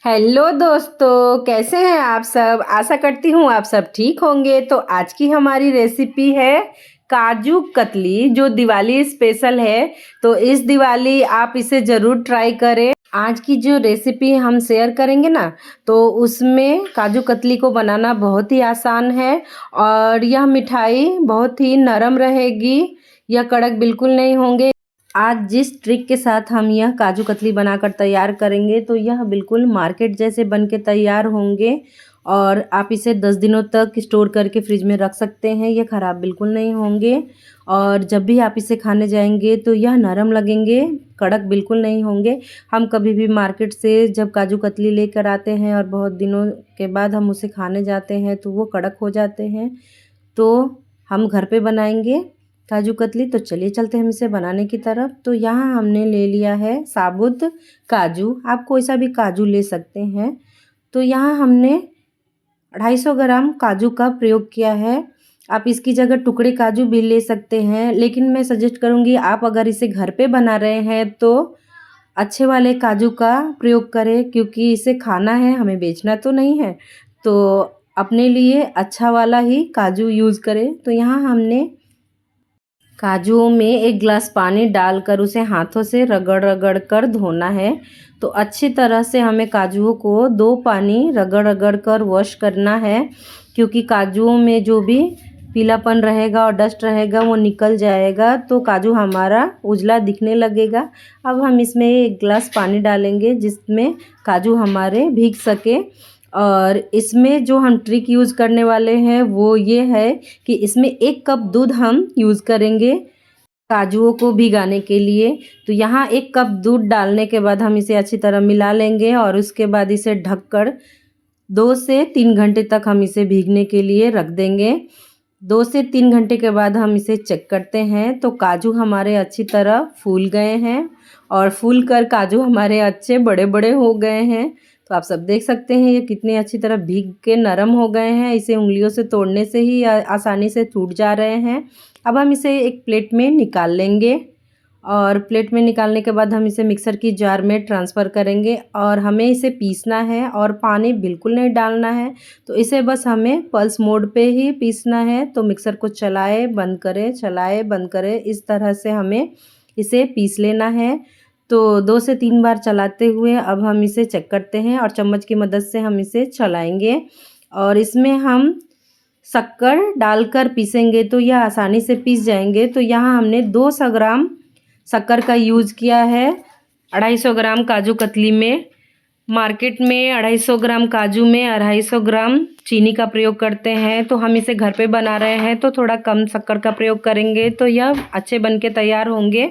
Hello दोस्तों, कैसे हैं आप सब। आशा करती हूँ आप सब ठीक होंगे। तो आज की हमारी रेसिपी है काजू कतली, जो दिवाली स्पेशल है। तो इस दिवाली आप इसे ज़रूर ट्राई करें। आज की जो रेसिपी हम शेयर करेंगे ना, तो उसमें काजू कतली को बनाना बहुत ही आसान है और यह मिठाई बहुत ही नरम रहेगी। यह कड़क बिल्कुल नहीं होंगे। आज जिस ट्रिक के साथ हम यह काजू कतली बनाकर तैयार करेंगे, तो यह बिल्कुल मार्केट जैसे बन के तैयार होंगे और आप इसे 10 दिनों तक स्टोर करके फ्रिज में रख सकते हैं। ये ख़राब बिल्कुल नहीं होंगे और जब भी आप इसे खाने जाएंगे तो यह नरम लगेंगे, कड़क बिल्कुल नहीं होंगे। हम कभी भी मार्केट से जब काजू कतली लेकर आते हैं और बहुत दिनों के बाद हम उसे खाने जाते हैं तो वो कड़क हो जाते हैं। तो हम घर पे बनाएंगे काजू कतली। तो चलिए चलते हैं हम इसे बनाने की तरफ। तो यहाँ हमने ले लिया है साबुत काजू, आप कोई सा भी काजू ले सकते हैं। तो यहाँ हमने 250 ग्राम काजू का प्रयोग किया है। आप इसकी जगह टुकड़े काजू भी ले सकते हैं, लेकिन मैं सजेस्ट करूँगी आप अगर इसे घर पे बना रहे हैं तो अच्छे वाले काजू का प्रयोग करें, क्योंकि इसे खाना है, हमें बेचना तो नहीं है। तो अपने लिए अच्छा वाला ही काजू यूज़ करें। तो यहाँ हमने काजुओं में 1 गिलास पानी डालकर उसे हाथों से रगड़ रगड़ कर धोना है। तो अच्छी तरह से हमें काजुओं को 2 पानी रगड़ रगड़ कर वॉश करना है, क्योंकि काजुओं में जो भी पीलापन रहेगा और डस्ट रहेगा वो निकल जाएगा, तो काजू हमारा उजला दिखने लगेगा। अब हम इसमें 1 गिलास पानी डालेंगे जिसमें काजू हमारे भीग सके। और इसमें जो हम ट्रिक यूज़ करने वाले हैं वो ये है कि इसमें 1 कप दूध हम यूज़ करेंगे काजुओं को भिगाने के लिए। तो यहाँ 1 कप दूध डालने के बाद हम इसे अच्छी तरह मिला लेंगे और उसके बाद इसे ढककर 2 से 3 घंटे तक हम इसे भीगने के लिए रख देंगे। 2 से 3 घंटे के बाद हम इसे चेक करते हैं तो काजू हमारे अच्छी तरह फूल गए हैं और फूल कर काजू हमारे अच्छे बड़े बड़े हो गए हैं। तो आप सब देख सकते हैं ये कितने अच्छी तरह भीग के नरम हो गए हैं। इसे उंगलियों से तोड़ने से ही आसानी से टूट जा रहे हैं। अब हम इसे एक प्लेट में निकाल लेंगे और प्लेट में निकालने के बाद हम इसे मिक्सर की जार में ट्रांसफ़र करेंगे और हमें इसे पीसना है और पानी बिल्कुल नहीं डालना है। तो इसे बस हमें पल्स मोड पे ही पीसना है। तो मिक्सर को चलाए बंद करें, चलाए बंद करें, इस तरह से हमें इसे पीस लेना है। तो 2 से 3 बार चलाते हुए अब हम इसे चेक करते हैं और चम्मच की मदद से हम इसे चलाएंगे और इसमें हम शक्कर डालकर पीसेंगे तो यह आसानी से पीस जाएंगे। तो यहाँ हमने 200 ग्राम शक्कर का यूज़ किया है 250 ग्राम काजू कतली में। मार्केट में 250 ग्राम काजू में 250 ग्राम चीनी का प्रयोग करते हैं, तो हम इसे घर पे बना रहे हैं तो थोड़ा कम शक्कर का प्रयोग करेंगे तो यह अच्छे बन के तैयार होंगे।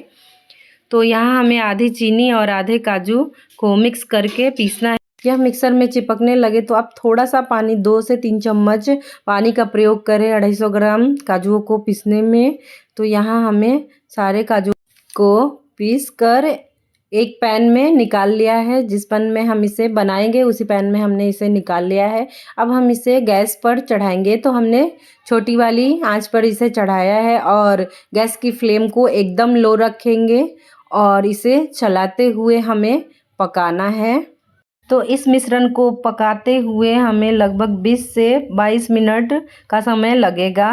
तो यहाँ हमें आधी चीनी और आधे काजू को मिक्स करके पीसना है। यह मिक्सर में चिपकने लगे तो आप थोड़ा सा पानी 2 से 3 चम्मच पानी का प्रयोग करें 250 ग्राम काजुओं को पीसने में। तो यहाँ हमें सारे काजू को पीस कर एक पैन में निकाल लिया है। जिस पैन में हम इसे बनाएंगे उसी पैन में हमने इसे निकाल लिया है। अब हम इसे गैस पर चढ़ाएंगे। तो हमने छोटी वाली आंच पर इसे चढ़ाया है और गैस की फ्लेम को एकदम लो रखेंगे और इसे चलाते हुए हमें पकाना है। तो इस मिश्रण को पकाते हुए हमें लगभग 20 से 22 मिनट का समय लगेगा।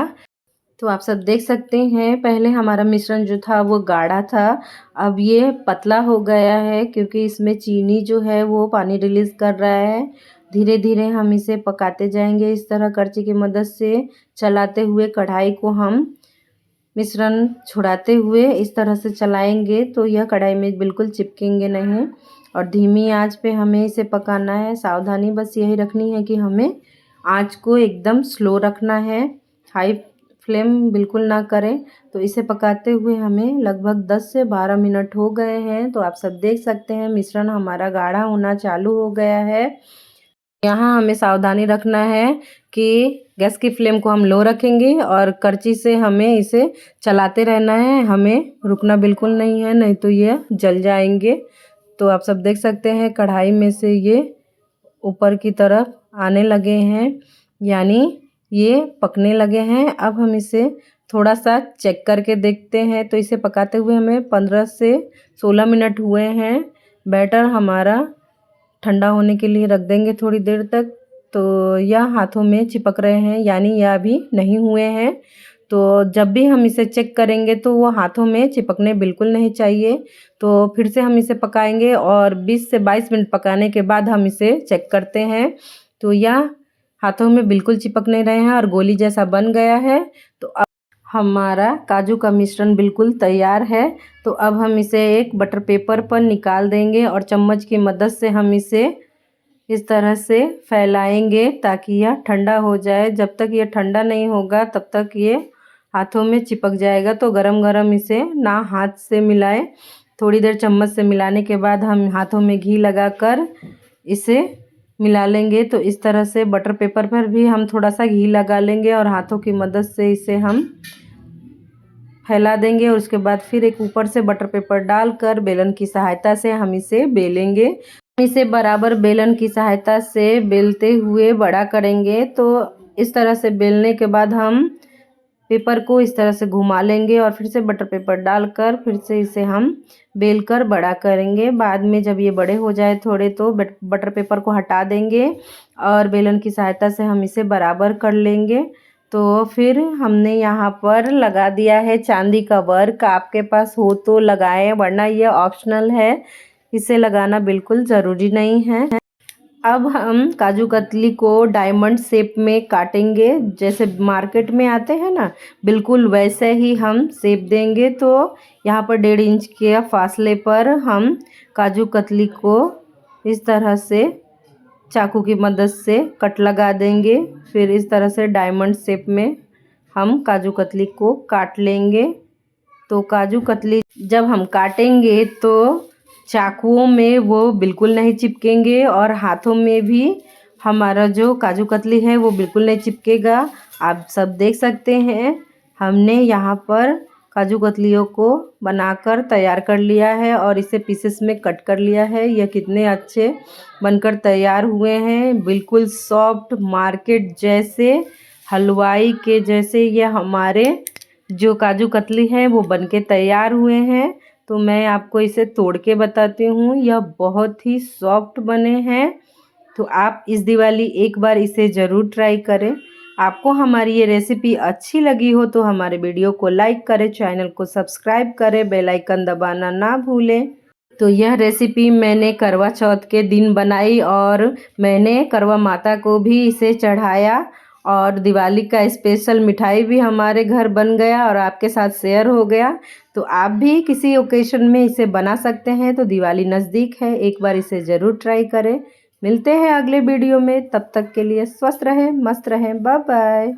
तो आप सब देख सकते हैं पहले हमारा मिश्रण जो था वो गाढ़ा था, अब ये पतला हो गया है, क्योंकि इसमें चीनी जो है वो पानी रिलीज़ कर रहा है। धीरे धीरे हम इसे पकाते जाएंगे इस तरह करछी की मदद से चलाते हुए। कढ़ाई को हम मिश्रण छुड़ाते हुए इस तरह से चलाएंगे तो यह कढ़ाई में बिल्कुल चिपकेंगे नहीं और धीमी आंच पे हमें इसे पकाना है। सावधानी बस यही रखनी है कि हमें आंच को एकदम स्लो रखना है, हाई फ्लेम बिल्कुल ना करें। तो इसे पकाते हुए हमें लगभग 10 से 12 मिनट हो गए हैं। तो आप सब देख सकते हैं मिश्रण हमारा गाढ़ा होना चालू हो गया है। यहाँ हमें सावधानी रखना है कि गैस की फ्लेम को हम लो रखेंगे और करछी से हमें इसे चलाते रहना है, हमें रुकना बिल्कुल नहीं है, नहीं तो ये जल जाएंगे। तो आप सब देख सकते हैं कढ़ाई में से ये ऊपर की तरफ आने लगे हैं, यानी ये पकने लगे हैं। अब हम इसे थोड़ा सा चेक करके देखते हैं। तो इसे पकाते हुए हमें 15 से 16 मिनट हुए हैं। बैटर हमारा ठंडा होने के लिए रख देंगे थोड़ी देर तक। तो यह हाथों में चिपक रहे हैं, यानी यह अभी नहीं हुए हैं। तो जब भी हम इसे चेक करेंगे तो वो हाथों में चिपकने बिल्कुल नहीं चाहिए। तो फिर से हम इसे पकाएंगे और 20 से 22 मिनट पकाने के बाद हम इसे चेक करते हैं। तो यह हाथों में बिल्कुल चिपक नहीं रहे हैं और गोली जैसा बन गया है। तो अब हमारा काजू का मिश्रण बिल्कुल तैयार है। तो अब हम इसे एक बटर पेपर पर निकाल देंगे और चम्मच की मदद से हम इसे इस तरह से फैलाएंगे ताकि यह ठंडा हो जाए। जब तक ये ठंडा नहीं होगा तब तक ये हाथों में चिपक जाएगा। तो गरम गरम इसे ना हाथ से मिलाएं। थोड़ी देर चम्मच से मिलाने के बाद हम हाथों में घी लगाकर इसे मिला लेंगे। तो इस तरह से बटर पेपर पर भी हम थोड़ा सा घी लगा लेंगे और हाथों की मदद से इसे हम फैला देंगे। और उसके बाद फिर एक ऊपर से बटर पेपर डालकर बेलन की सहायता से हम इसे बेलेंगे। इसे बराबर बेलन की सहायता से बेलते हुए बड़ा करेंगे। तो इस तरह से बेलने के बाद हम पेपर को इस तरह से घुमा लेंगे और फिर से बटर पेपर डालकर फिर से इसे हम बेलकर बड़ा करेंगे। बाद में जब ये बड़े हो जाए थोड़े तो बटर पेपर को हटा देंगे और बेलन की सहायता से हम इसे बराबर कर लेंगे। तो फिर हमने यहाँ पर लगा दिया है चांदी का वर्क। आपके पास हो तो लगाएं, वरना ये ऑप्शनल है, इसे लगाना बिल्कुल ज़रूरी नहीं है। अब हम काजू कतली को डायमंड शेप में काटेंगे, जैसे मार्केट में आते हैं ना, बिल्कुल वैसे ही हम शेप देंगे। तो यहाँ पर 1.5 इंच के फासले पर हम काजू कतली को इस तरह से चाकू की मदद से कट लगा देंगे। फिर इस तरह से डायमंड शेप में हम काजू कतली को काट लेंगे। तो काजू कतली जब हम काटेंगे तो चाकुओं में वो बिल्कुल नहीं चिपकेंगे और हाथों में भी हमारा जो काजू कतली है वो बिल्कुल नहीं चिपकेगा। आप सब देख सकते हैं हमने यहाँ पर काजू कतलियों को बनाकर तैयार कर लिया है और इसे पीसेस में कट कर लिया है। यह कितने अच्छे बनकर तैयार हुए हैं, बिल्कुल सॉफ्ट, मार्केट जैसे, हलवाई के जैसे यह हमारे जो काजू कतली है वो बनके तैयार हुए हैं। तो मैं आपको इसे तोड़ के बताती हूँ, यह बहुत ही सॉफ्ट बने हैं। तो आप इस दिवाली एक बार इसे ज़रूर ट्राई करें। आपको हमारी ये रेसिपी अच्छी लगी हो तो हमारे वीडियो को लाइक करें, चैनल को सब्सक्राइब करें, बेल आइकन दबाना ना भूलें। तो यह रेसिपी मैंने करवा चौथ के दिन बनाई और मैंने करवा माता को भी इसे चढ़ाया और दिवाली का स्पेशल मिठाई भी हमारे घर बन गया और आपके साथ शेयर हो गया। तो आप भी किसी ओकेशन में इसे बना सकते हैं। तो दिवाली नज़दीक है, एक बार इसे ज़रूर ट्राई करें। मिलते हैं अगले वीडियो में, तब तक के लिए स्वस्थ रहें, मस्त रहें, बाय बाय।